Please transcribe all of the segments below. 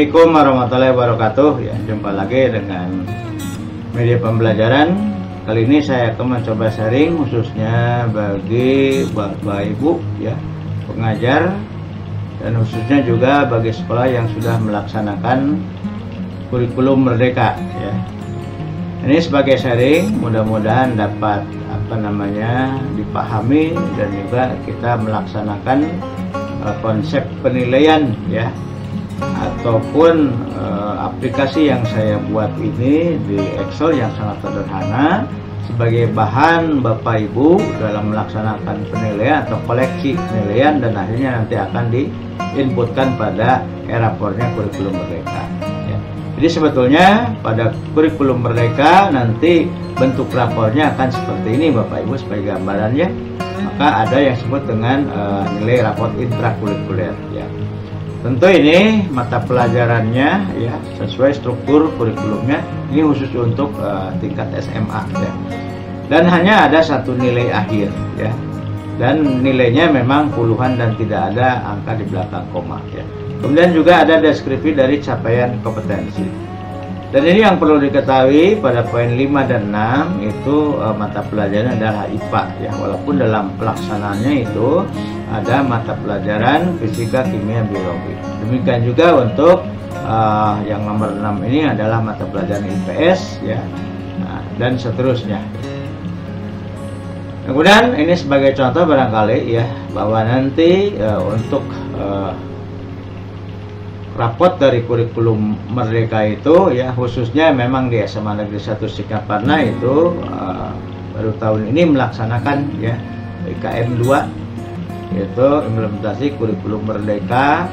Assalamualaikum warahmatullahi wabarakatuh. Ya, jumpa lagi dengan media pembelajaran. Kali ini saya akan mencoba sharing khususnya bagi Bapak Ibu ya, pengajar, dan khususnya juga bagi sekolah yang sudah melaksanakan kurikulum merdeka ya. Ini sebagai sharing, mudah-mudahan dapat dipahami dan juga kita melaksanakan konsep penilaian ya, ataupun aplikasi yang saya buat ini di Excel yang sangat sederhana sebagai bahan Bapak Ibu dalam melaksanakan penilaian atau koleksi penilaian, dan akhirnya nanti akan diinputkan pada rapornya kurikulum merdeka ya. Jadi sebetulnya pada kurikulum merdeka nanti bentuk rapornya akan seperti ini Bapak Ibu sebagai gambarannya. Maka ada yang disebut dengan nilai raport intrakurikuler ya. Tentu ini mata pelajarannya ya sesuai struktur kurikulumnya, ini khusus untuk tingkat SMA ya. Dan hanya ada satu nilai akhir ya. Dan nilainya memang puluhan dan tidak ada angka di belakang koma ya. Kemudian juga ada deskripsi dari capaian kompetensi. Dan ini yang perlu diketahui pada poin 5 dan 6 itu mata pelajaran adalah IPA ya, walaupun dalam pelaksanaannya itu ada mata pelajaran fisika, kimia, biologi. Demikian juga untuk yang nomor 6 ini adalah mata pelajaran IPS ya, dan seterusnya. Kemudian ini sebagai contoh barangkali ya, bahwa nanti untuk rapot dari kurikulum merdeka itu ya, khususnya memang di SMA Negeri 1 Sikaparna itu baru tahun ini melaksanakan ya IKM 2, yaitu implementasi kurikulum merdeka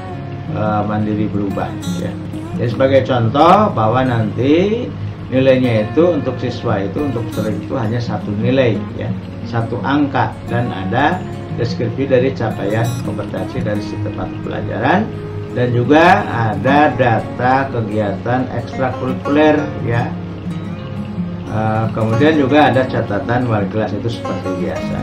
mandiri berubah ya. Jadi sebagai contoh bahwa nanti nilainya itu untuk siswa itu untuk peserta itu hanya satu nilai ya, satu angka, dan ada deskripsi dari capaian kompetensi dari sistem mata pelajaran, dan juga ada data kegiatan ekstrakurikuler ya. Kemudian juga ada catatan wali kelas itu seperti biasa.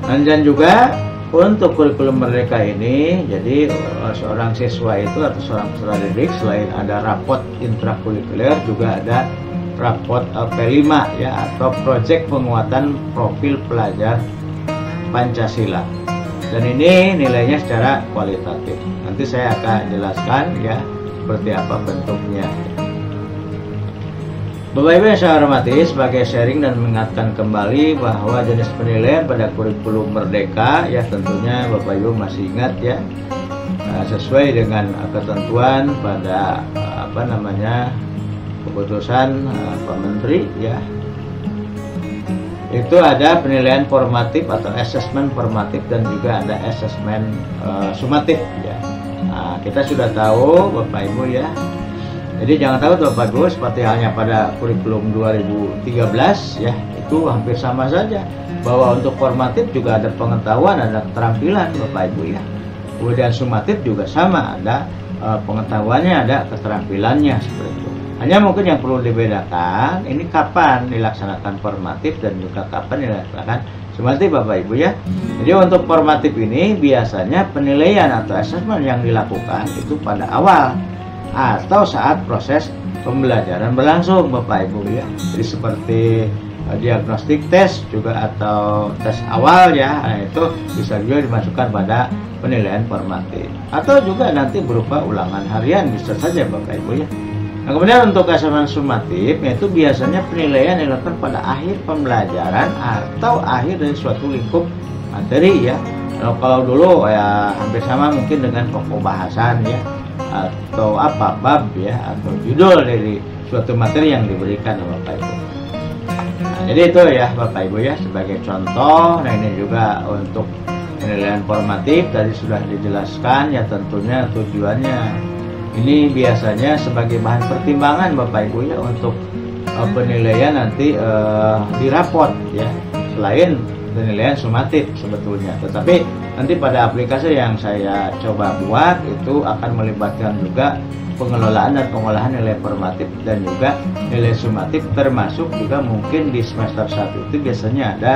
Dan juga untuk kurikulum merdeka ini, jadi seorang siswa itu atau seorang peserta didik selain ada rapot intrakurikuler, juga ada rapot P5 ya, atau proyek penguatan profil pelajar Pancasila. Dan ini nilainya secara kualitatif. Nanti saya akan jelaskan ya seperti apa bentuknya. Bapak Ibu yang saya hormati, sebagai sharing dan mengingatkan kembali bahwa jenis penilaian pada kurikulum merdeka ya, tentunya Bapak Ibu masih ingat ya, sesuai dengan ketentuan pada keputusan Pak Menteri ya. Itu ada penilaian formatif atau asesmen formatif, dan juga ada asesmen sumatif ya. Nah, kita sudah tahu Bapak Ibu ya. Jadi jangan tahu Bapak Ibu, seperti halnya pada kurikulum 2013 ya, itu hampir sama saja, bahwa untuk formatif juga ada pengetahuan, ada keterampilan Bapak Ibu ya. Kemudian sumatif juga sama, ada pengetahuannya, ada keterampilannya seperti itu. Hanya mungkin yang perlu dibedakan ini kapan dilaksanakan formatif dan juga kapan dilaksanakan sumatif Bapak Ibu ya. Jadi untuk formatif ini biasanya penilaian atau asesmen yang dilakukan itu pada awal atau saat proses pembelajaran berlangsung Bapak Ibu ya. Jadi seperti diagnostik tes juga atau tes awal ya, itu bisa juga dimasukkan pada penilaian formatif, atau juga nanti berupa ulangan harian bisa saja Bapak Ibu ya. Nah, kemudian untuk asesmen sumatif yaitu biasanya penilaian dilakukan pada akhir pembelajaran atau akhir dari suatu lingkup materi ya. Kalau dulu ya hampir sama mungkin dengan pokok bahasan ya, atau bab ya, atau judul dari suatu materi yang diberikan Bapak Ibu. Nah, jadi itu ya Bapak Ibu ya sebagai contoh. Nah, ini juga untuk penilaian formatif tadi sudah dijelaskan ya, tentunya tujuannya ini biasanya sebagai bahan pertimbangan Bapak Ibu ya untuk penilaian nanti di raport ya, selain penilaian sumatif sebetulnya. Tetapi nanti pada aplikasi yang saya coba buat itu akan melibatkan juga pengelolaan dan pengolahan nilai formatif dan juga nilai sumatif, termasuk juga mungkin di semester 1 itu biasanya ada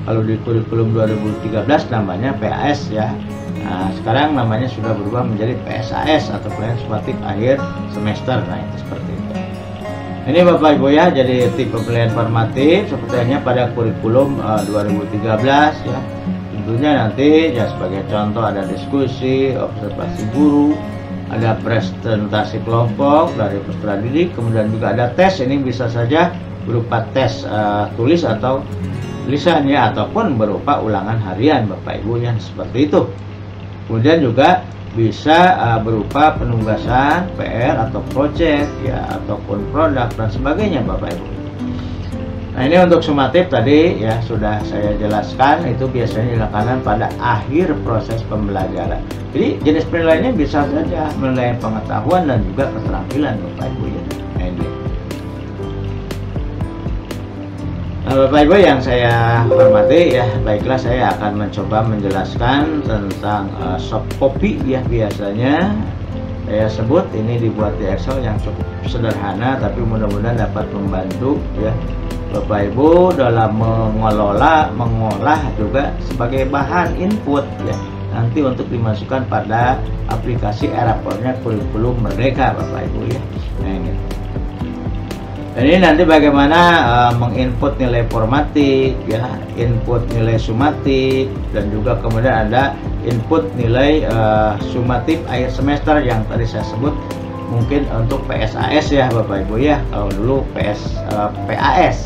Kalau di kurikulum 2013 namanya PAS ya. Nah, sekarang namanya sudah berubah menjadi PSAS atau penilaian sumatif akhir semester. Nah, itu seperti itu. Ini Bapak Ibu ya, jadi tipe penilaian formatif sepertinya pada kurikulum 2013 ya. Tentunya nanti ya sebagai contoh ada diskusi, observasi guru, ada presentasi kelompok dari peserta didik, kemudian juga ada tes. Ini bisa saja berupa tes tulis atau lisan ya, ataupun berupa ulangan harian Bapak Ibu yang seperti itu. Kemudian juga bisa berupa penugasan PR atau project ya, ataupun produk dan sebagainya Bapak Ibu. Nah, ini untuk sumatif tadi ya sudah saya jelaskan, itu biasanya dilakukan pada akhir proses pembelajaran. Jadi jenis penilaiannya bisa saja menilai pengetahuan dan juga keterampilan Bapak Ibu ya. Nah, ini. Nah, Bapak Ibu yang saya hormati ya, baiklah saya akan mencoba menjelaskan tentang soft copy ya. Biasanya saya sebut ini dibuat di Excel yang cukup sederhana, tapi mudah-mudahan dapat membantu ya Bapak Ibu dalam mengolah juga sebagai bahan input ya, nanti untuk dimasukkan pada aplikasi e-raportnya Kurikulum Merdeka Bapak Ibu ya. Nah, ini. Dan ini nanti bagaimana menginput nilai formatif ya, input nilai sumatif, dan juga kemudian ada input nilai sumatif akhir semester yang tadi saya sebut, mungkin untuk PSAS ya Bapak Ibu ya. Kalau dulu PAS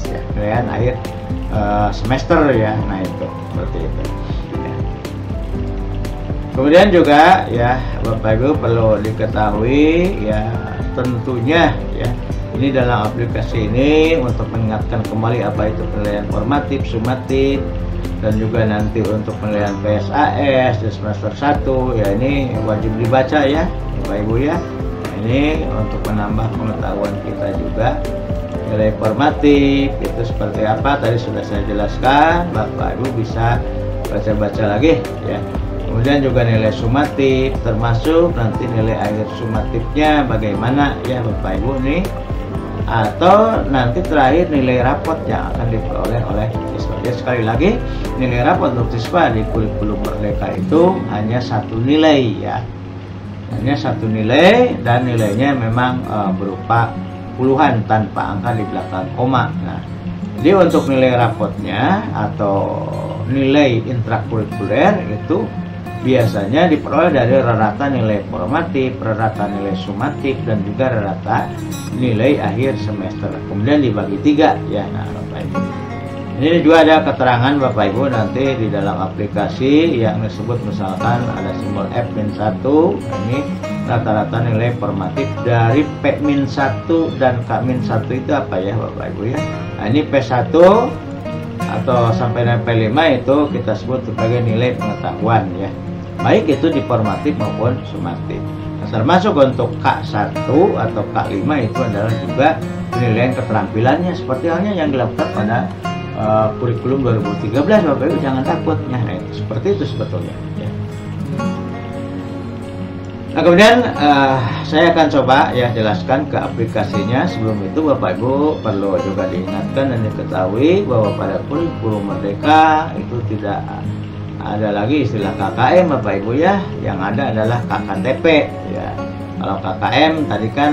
ya, penilaian akhir semester ya. Nah, itu seperti itu ya. Kemudian juga ya Bapak Ibu perlu diketahui ya, tentunya ya, ini dalam aplikasi ini untuk mengingatkan kembali apa itu penilaian formatif, sumatif, dan juga nanti untuk penilaian PSAS di semester 1 ya, ini wajib dibaca ya Bapak Ibu ya. Ini untuk menambah pengetahuan kita juga. Nilai formatif itu seperti apa tadi sudah saya jelaskan, Bapak Ibu bisa baca-baca lagi ya. Kemudian juga nilai sumatif, termasuk nanti nilai akhir sumatifnya bagaimana ya Bapak Ibu nih, atau nanti terakhir nilai rapot yang akan diperoleh oleh siswa. Jadi sekali lagi, nilai rapot untuk siswa di Kurikulum Merdeka itu hanya satu nilai ya, hanya satu nilai, dan nilainya memang berupa puluhan tanpa angka di belakang koma. Nah, jadi untuk nilai rapotnya atau nilai intrakurikuler itu biasanya diperoleh dari rata nilai formatif, rata nilai sumatif, dan juga rata nilai akhir semester. Kemudian dibagi 3 ya. Nah, Bapak Ibu, ini juga ada keterangan Bapak Ibu nanti di dalam aplikasi yang disebut misalkan ada simbol F-1. Ini rata-rata nilai formatif dari P-1 dan K-1 itu apa ya Bapak Ibu ya. Nah, ini P1 atau sampai dengan P5 itu kita sebut sebagai nilai pengetahuan ya, baik itu di formatif maupun sumatif. Nah, termasuk untuk K1 atau K5 itu adalah juga penilaian keterampilannya, seperti halnya yang dilakukan pada kurikulum 2013 Bapak Ibu, jangan takut. Nah, itu seperti itu sebetulnya ya. Nah, kemudian saya akan coba ya jelaskan ke aplikasinya. Sebelum itu Bapak Ibu perlu juga diingatkan dan diketahui bahwa pada Kurikulum Merdeka itu tidak ada lagi istilah KKM Bapak Ibu ya, yang ada adalah KKTP ya. Kalau KKM tadi kan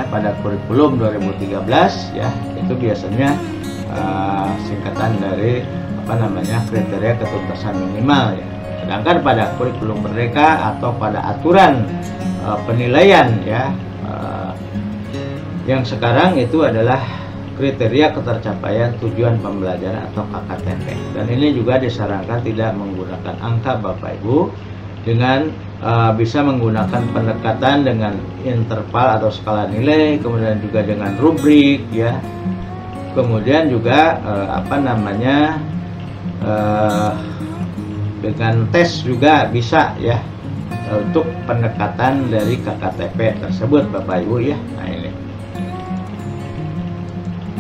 pada kurikulum 2013 ya, itu biasanya singkatan dari kriteria ketuntasan minimal ya. Sedangkan pada Kurikulum Merdeka atau pada aturan penilaian ya, yang sekarang itu adalah kriteria ketercapaian tujuan pembelajaran atau KKTP. Dan ini juga disarankan tidak menggunakan angka Bapak Ibu, dengan bisa menggunakan pendekatan dengan interval atau skala nilai, kemudian juga dengan rubrik ya, kemudian juga dengan tes juga bisa ya, untuk pendekatan dari KKTP tersebut Bapak Ibu ya.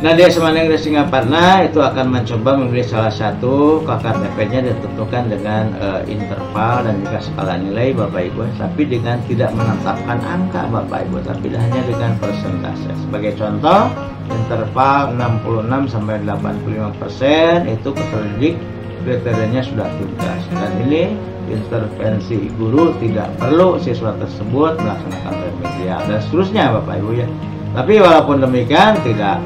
Nah, Nah, di SMA Negeri Singaparna itu akan mencoba memilih salah satu KKTP-nya ditentukan dengan interval dan juga skala nilai Bapak Ibu, tapi dengan tidak menetapkan angka Bapak Ibu, tapi hanya dengan persentase. Sebagai contoh, interval 66 sampai 85% itu peserta didik kriterianya sudah tuntas, dan ini intervensi guru, tidak perlu siswa tersebut melaksanakan remedial dan seterusnya Bapak Ibu ya. Tapi walaupun demikian tidak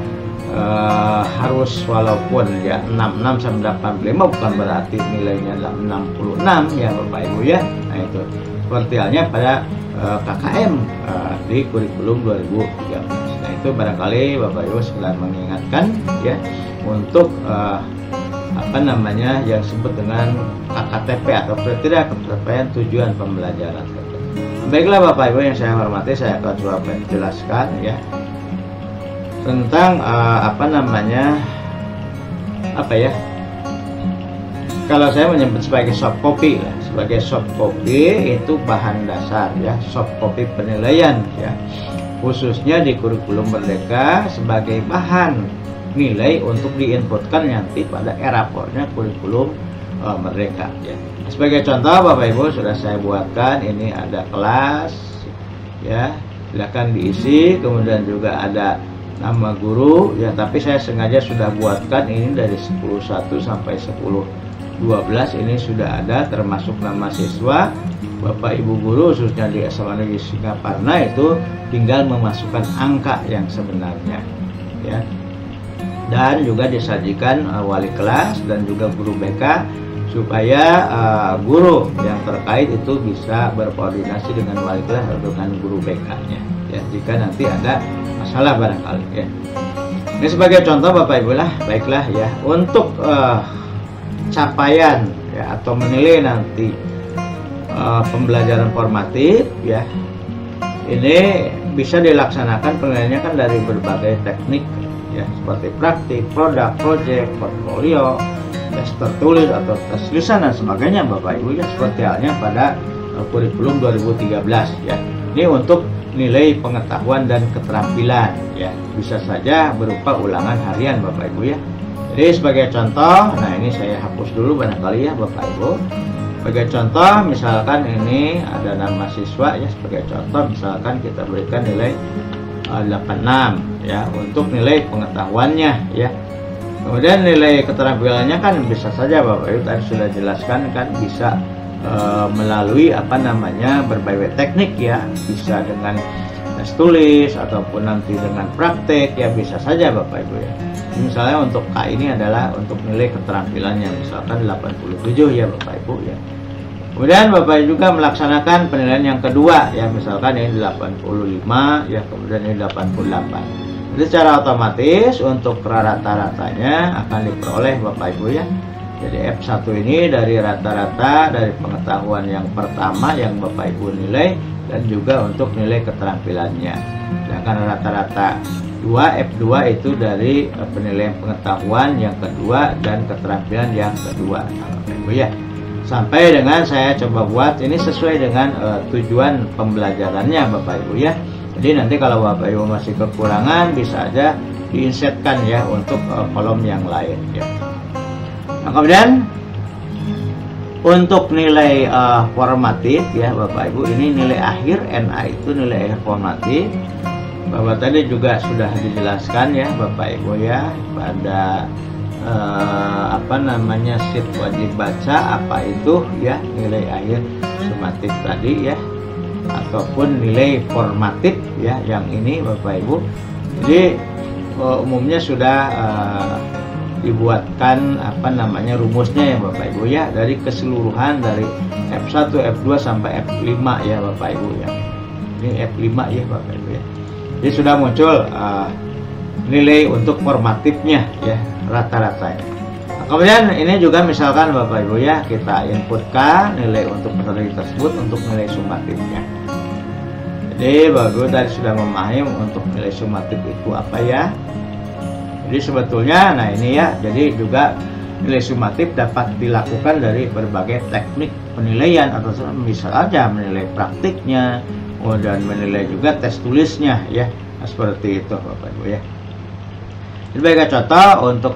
harus, walaupun ya 66 sampai 85 bukan berarti nilainya 66 ya Bapak Ibu ya. Nah itu seperti halnya pada KKM di kurikulum 2013. Nah itu barangkali Bapak Ibu sekedar mengingatkan ya untuk apa namanya yang disebut dengan KKTP atau kriteria keterpaian tujuan pembelajaran. Baiklah Bapak Ibu yang saya hormati, saya akan coba menjelaskan ya tentang apa ya, kalau saya menyebut sebagai soft copy lah. Sebagai soft copy itu bahan dasar ya, soft copy penilaian ya, khususnya di kurikulum Merdeka sebagai bahan nilai untuk diinputkan nanti pada raportnya kurikulum Merdeka ya. Sebagai contoh Bapak Ibu sudah saya buatkan, ini ada kelas ya, silakan diisi, kemudian juga ada nama guru ya, tapi saya sengaja sudah buatkan ini dari 10.1 sampai 10.12 ini sudah ada, termasuk nama siswa. Bapak Ibu guru khususnya di SMA Negeri Singaparna itu tinggal memasukkan angka yang sebenarnya ya, dan juga disajikan wali kelas dan juga guru BK supaya guru yang terkait itu bisa berkoordinasi dengan wali kelas atau dengan guru BK-nya ya, jika nanti ada masalah barangkali ya. Ini sebagai contoh Bapak Ibu lah. Baiklah ya, untuk capaian ya atau menilai nanti pembelajaran formatif ya, ini bisa dilaksanakan penilaiannya kan dari berbagai teknik ya, seperti praktik, produk, project, portfolio, tes tertulis atau tes lisan dan sebagainya Bapak Ibu ya, seperti halnya pada kurikulum 2013 ya. Ini untuk nilai pengetahuan dan keterampilan ya, bisa saja berupa ulangan harian Bapak Ibu ya. Jadi sebagai contoh, nah ini saya hapus dulu barangkali ya Bapak Ibu. Sebagai contoh misalkan ini ada nama siswa ya, sebagai contoh misalkan kita berikan nilai 86 ya untuk nilai pengetahuannya ya. Kemudian nilai keterampilannya kan bisa saja Bapak Ibu tadi sudah jelaskan kan, bisa melalui apa namanya berbagai teknik ya, bisa dengan tes tulis ataupun nanti dengan praktek ya, bisa saja Bapak Ibu ya. Misalnya untuk K ini adalah untuk nilai keterampilannya misalkan 87 ya Bapak Ibu ya. Kemudian Bapak Ibu juga melaksanakan penilaian yang kedua ya, misalkan ini 85 ya, kemudian ini 88. Jadi secara otomatis untuk rata-ratanya akan diperoleh Bapak Ibu ya. Jadi F1 ini dari rata-rata dari pengetahuan yang pertama yang Bapak Ibu nilai, dan juga untuk nilai keterampilannya. Sedangkan rata-rata F2 itu dari penilaian pengetahuan yang kedua dan keterampilan yang kedua Bapak Ibu ya. Sampai dengan saya coba buat ini sesuai dengan tujuan pembelajarannya Bapak Ibu ya. Jadi nanti kalau Bapak Ibu masih kekurangan bisa aja diinsertkan ya untuk kolom yang lain ya. Nah, kemudian untuk nilai formatif ya Bapak Ibu, ini nilai akhir NA itu nilai akhir formatif. Bapak tadi juga sudah dijelaskan ya Bapak Ibu ya pada apa namanya sheet wajib baca apa itu ya, nilai akhir sumatif tadi ya, ataupun nilai formatif ya yang ini Bapak Ibu. Jadi umumnya sudah dibuatkan apa namanya rumusnya ya Bapak Ibu ya, dari keseluruhan dari F1, F2 sampai F5 ya Bapak Ibu ya. Ini F5 ya Bapak Ibu ya. Jadi sudah muncul nilai untuk formatifnya ya rata-ratanya. Nah, kemudian ini juga misalkan Bapak Ibu ya, kita inputkan nilai untuk peserta tersebut untuk nilai sumatifnya. Jadi Bapak Ibu tadi sudah memahami untuk nilai sumatif itu apa ya. Jadi sebetulnya, nah ini ya, jadi juga nilai sumatif dapat dilakukan dari berbagai teknik penilaian, atau bisa aja menilai praktiknya, dan menilai juga tes tulisnya ya, nah, seperti itu Bapak Ibu ya. Sebagai contoh untuk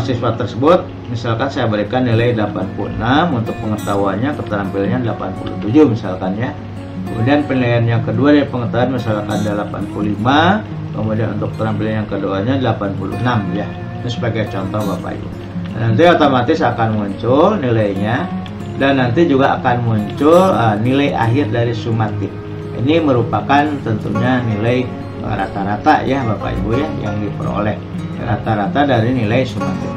siswa tersebut, misalkan saya berikan nilai 86 untuk pengetahuannya, keterampilannya 87 misalkan ya. Kemudian penilaian yang kedua dari pengetahuan misalkan 85, kemudian untuk keterampilan yang keduanya 86 ya. Itu sebagai contoh Bapak Ibu. Nanti otomatis akan muncul nilainya, dan nanti juga akan muncul nilai akhir dari sumatif. Ini merupakan tentunya nilai rata-rata ya Bapak Ibu ya, yang diperoleh rata-rata dari nilai sumatif.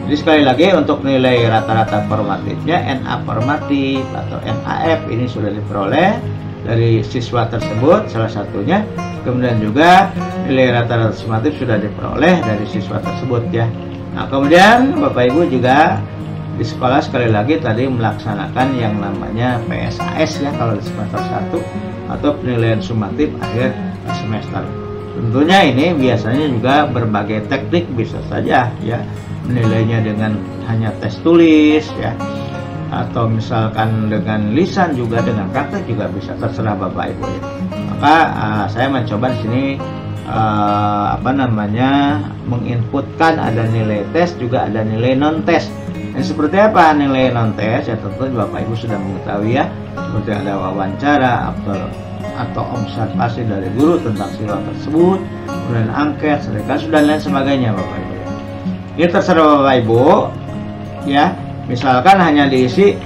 Jadi sekali lagi untuk nilai rata-rata formatifnya NA formatif atau NAF ini sudah diperoleh dari siswa tersebut salah satunya. Kemudian juga nilai rata-rata sumatif sudah diperoleh dari siswa tersebut ya. Nah kemudian Bapak Ibu juga di sekolah sekali lagi tadi melaksanakan yang namanya PSAS ya kalau di semester 1 atau penilaian sumatif akhir semester. Tentunya ini biasanya juga berbagai teknik, bisa saja ya menilainya dengan hanya tes tulis ya, atau misalkan dengan lisan, juga dengan praktek juga bisa, terserah Bapak Ibu ya. Maka saya mencoba di sini menginputkan ada nilai tes juga ada nilai non tes. Dan seperti apa nilai non tes ya, tentu Bapak Ibu sudah mengetahui ya, seperti ada wawancara atau observasi dari guru tentang siswa tersebut, kemudian angket, sertifikasi dan lain sebagainya Bapak Ibu. Ini terserah Bapak Ibu ya. Misalkan hanya diisi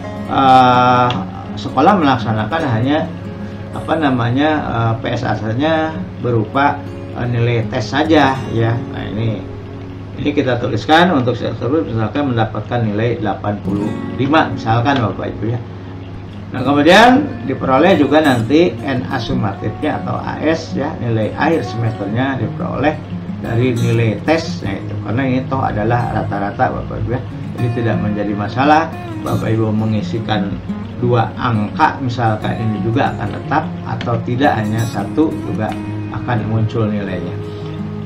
sekolah melaksanakan hanya PSAS-nya berupa nilai tes saja ya. Nah ini kita tuliskan untuk siswa tersebut misalkan mendapatkan nilai 85 misalkan Bapak Ibu ya. Nah kemudian diperoleh juga nanti NA sumatifnya atau AS ya, nilai akhir semesternya diperoleh dari nilai tes. Nah itu karena ini toh adalah rata-rata Bapak Ibu ya, jadi tidak menjadi masalah Bapak Ibu mengisikan 2 angka misalkan ini juga akan tetap, atau tidak hanya 1 juga akan muncul nilainya.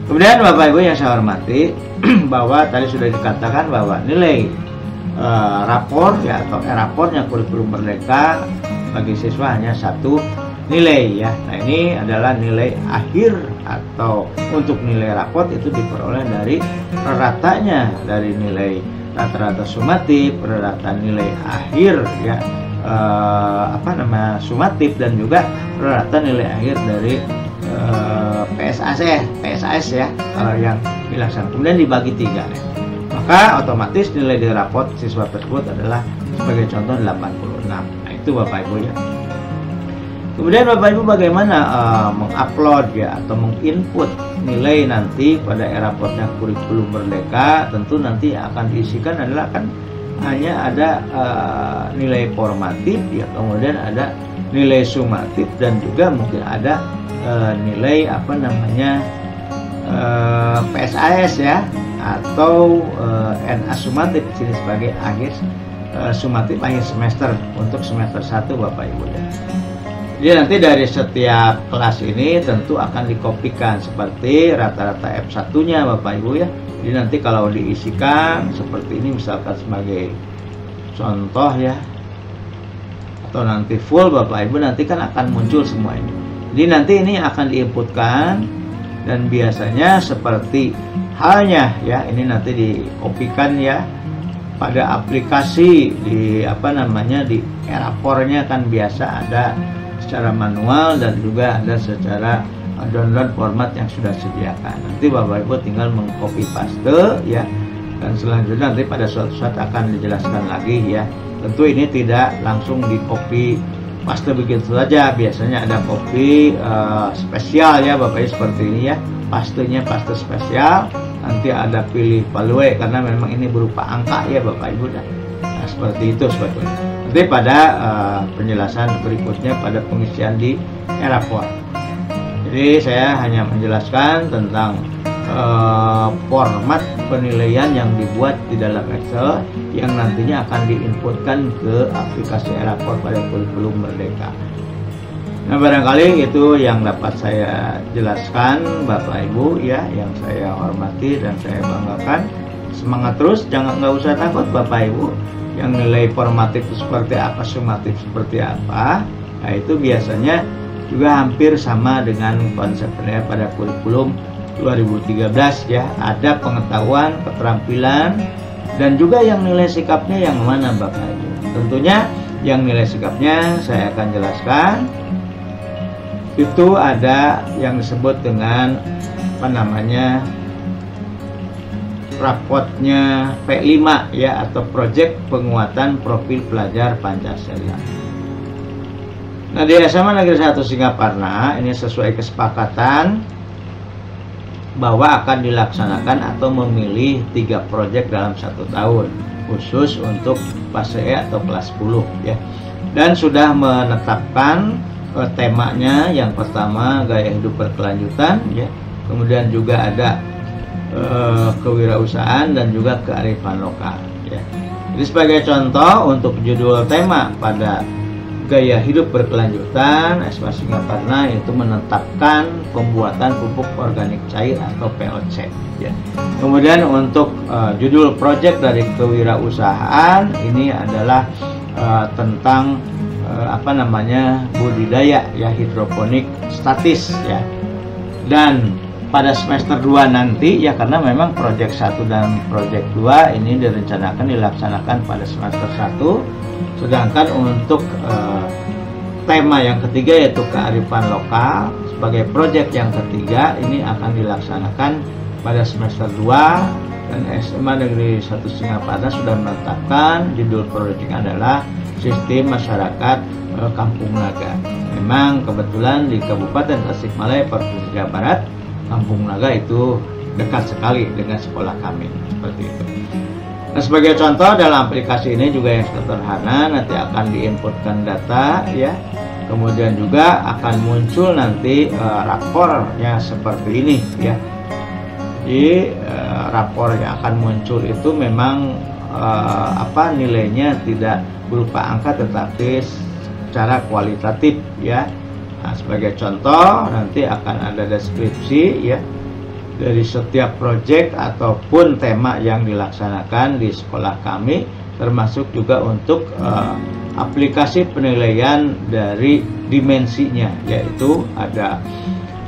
Kemudian Bapak Ibu yang saya hormati, bahwa tadi sudah dikatakan bahwa nilai rapor ya atau rapornya kurikulum merdeka bagi siswa hanya 1 nilai ya. Nah ini adalah nilai akhir, atau untuk nilai rapor itu diperoleh dari ratanya dari nilai rata-rata sumatif, rata nilai akhir ya sumatif, dan juga rata nilai akhir dari PSAS ya kalau yang dilaksanakan, kemudian dibagi 3 ya. Maka otomatis nilai di rapot siswa tersebut adalah sebagai contoh 86. Nah itu Bapak Ibu ya. Kemudian Bapak Ibu bagaimana mengupload ya atau menginput nilai nanti pada rapotnya kurikulum merdeka. Tentu nanti akan diisikan adalah kan hanya ada nilai formatif ya, kemudian ada nilai sumatif, dan juga mungkin ada nilai PSAS ya, atau NA sumatif di sini sebagai akhir sumatif akhir semester untuk semester 1 Bapak Ibu ya. Jadi nanti dari setiap kelas ini tentu akan dikopikan seperti rata-rata F1-nya Bapak Ibu ya. Jadi nanti kalau diisikan seperti ini misalkan sebagai contoh ya, atau nanti full Bapak Ibu, nanti kan akan muncul semua ini. Jadi nanti ini akan diinputkan, dan biasanya seperti halnya ya, ini nanti dikopikan ya pada aplikasi di di erapornya kan biasa ada secara manual dan juga ada secara download format yang sudah disediakan. Nanti Bapak Ibu tinggal mengcopy paste ya, dan selanjutnya nanti pada suatu saat akan dijelaskan lagi ya. Tentu ini tidak langsung di copy paste begitu saja, biasanya ada copy spesial ya Bapak Ibu, seperti ini ya, pastenya paste spesial. Nanti ada pilih value karena memang ini berupa angka ya Bapak Ibu. Nah seperti itu sebetulnya. Nanti pada penjelasan berikutnya pada pengisian di erapor. Jadi saya hanya menjelaskan tentang format penilaian yang dibuat di dalam Excel yang nantinya akan diinputkan ke aplikasi erapor pada kurikulum merdeka. Nah barangkali itu yang dapat saya jelaskan Bapak Ibu ya, yang saya hormati dan saya banggakan. Semangat terus, nggak usah takut Bapak Ibu. Yang nilai formatif itu seperti apa, sumatif seperti apa, nah itu biasanya juga hampir sama dengan konsep penilaian pada kurikulum 2013 ya. Ada pengetahuan, keterampilan, dan juga yang nilai sikapnya yang mana Bapak Ibu. Tentunya yang nilai sikapnya saya akan jelaskan. Itu ada yang disebut dengan rapotnya P5 ya, atau Proyek Penguatan Profil Pelajar Pancasila. Nah, di SMA Negeri 1 Singaparna ini sesuai kesepakatan bahwa akan dilaksanakan atau memilih 3 proyek dalam 1 tahun khusus untuk fase E atau kelas 10 ya. Dan sudah menetapkan temanya. Yang pertama gaya hidup berkelanjutan ya. Kemudian juga ada kewirausahaan dan juga kearifan lokal ya. Jadi sebagai contoh untuk judul tema pada gaya hidup berkelanjutan, SMA Singaparna itu menetapkan pembuatan pupuk organik cair atau POC ya. Kemudian untuk judul proyek dari kewirausahaan ini adalah tentang budidaya ya, hidroponik statis ya. Dan pada semester 2 nanti ya, karena memang proyek 1 dan proyek 2 ini direncanakan dilaksanakan pada semester 1, sedangkan untuk tema yang ketiga yaitu kearifan lokal sebagai proyek yang ketiga ini akan dilaksanakan pada semester 2. Dan SMA Negeri 1 Singaparna sudah menetapkan judul proyeknya adalah Sistem Masyarakat Kampung Naga. Memang kebetulan di Kabupaten Tasikmalaya, Provinsi Jawa Barat, Kampung Naga itu dekat sekali dengan sekolah kami, seperti itu. Nah, sebagai contoh dalam aplikasi ini juga yang sederhana, nanti akan diinputkan data ya. Kemudian juga akan muncul nanti rapornya seperti ini ya. Jadi rapor yang akan muncul itu memang nilainya tidak berupa angka tetapi secara kualitatif ya. Nah, sebagai contoh nanti akan ada deskripsi ya dari setiap proyek ataupun tema yang dilaksanakan di sekolah kami, termasuk juga untuk aplikasi penilaian dari dimensinya, yaitu ada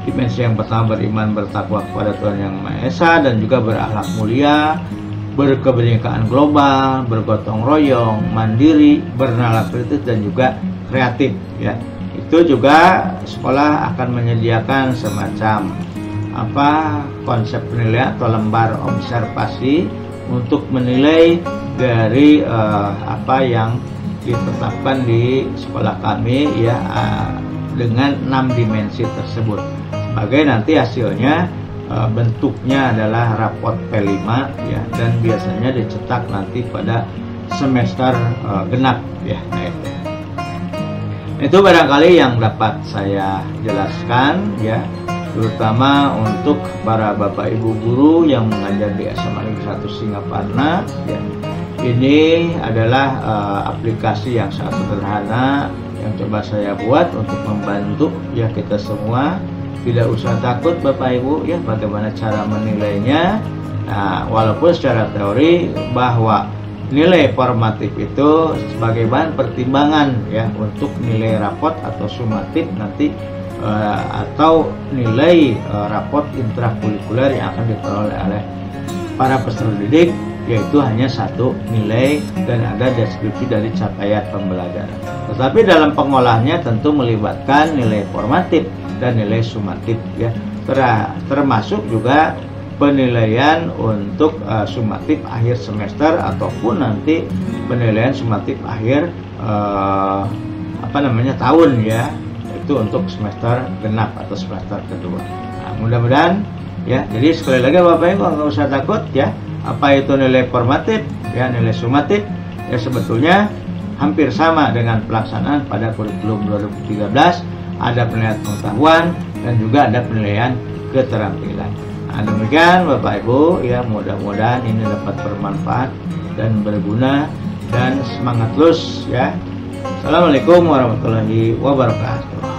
dimensi yang pertama beriman bertakwa kepada Tuhan Yang Maha Esa dan juga berakhlak mulia, berkebinekaan global, bergotong royong, mandiri, bernalar kritis dan juga kreatif ya. Itu juga sekolah akan menyediakan semacam konsep penilaian atau lembar observasi untuk menilai dari apa yang ditetapkan di sekolah kami ya, dengan 6 dimensi tersebut. Sebagai nanti hasilnya bentuknya adalah rapot P5 ya, dan biasanya dicetak nanti pada semester genap ya. Nah, itu barangkali yang dapat saya jelaskan ya, terutama untuk para bapak ibu guru yang mengajar di SMA Negeri 1 Singaparna ya. Ini adalah aplikasi yang sangat sederhana yang coba saya buat untuk membantu ya kita semua. Tidak usah takut Bapak Ibu ya bagaimana cara menilainya. Nah, walaupun secara teori bahwa nilai formatif itu sebagai bahan pertimbangan ya untuk nilai rapot atau sumatif nanti atau nilai rapot intrakurikuler yang akan diperoleh oleh para peserta didik, yaitu hanya 1 nilai dan ada deskripsi dari capaian pembelajaran. Tetapi dalam pengolahnya tentu melibatkan nilai formatif dan nilai sumatif ya, termasuk juga penilaian untuk sumatif akhir semester ataupun nanti penilaian sumatif akhir tahun ya, itu untuk semester genap atau semester kedua. Nah, mudah-mudahan ya, jadi sekali lagi Bapak Ibu nggak usah takut ya. Apa itu nilai formatif ya, nilai sumatif ya, sebetulnya hampir sama dengan pelaksanaan pada kurikulum 2013. Ada penilaian pengetahuan dan juga ada penilaian keterampilan. Nah, demikian Bapak Ibu ya, mudah-mudahan ini dapat bermanfaat dan berguna, dan semangat terus ya. Assalamualaikum warahmatullahi wabarakatuh.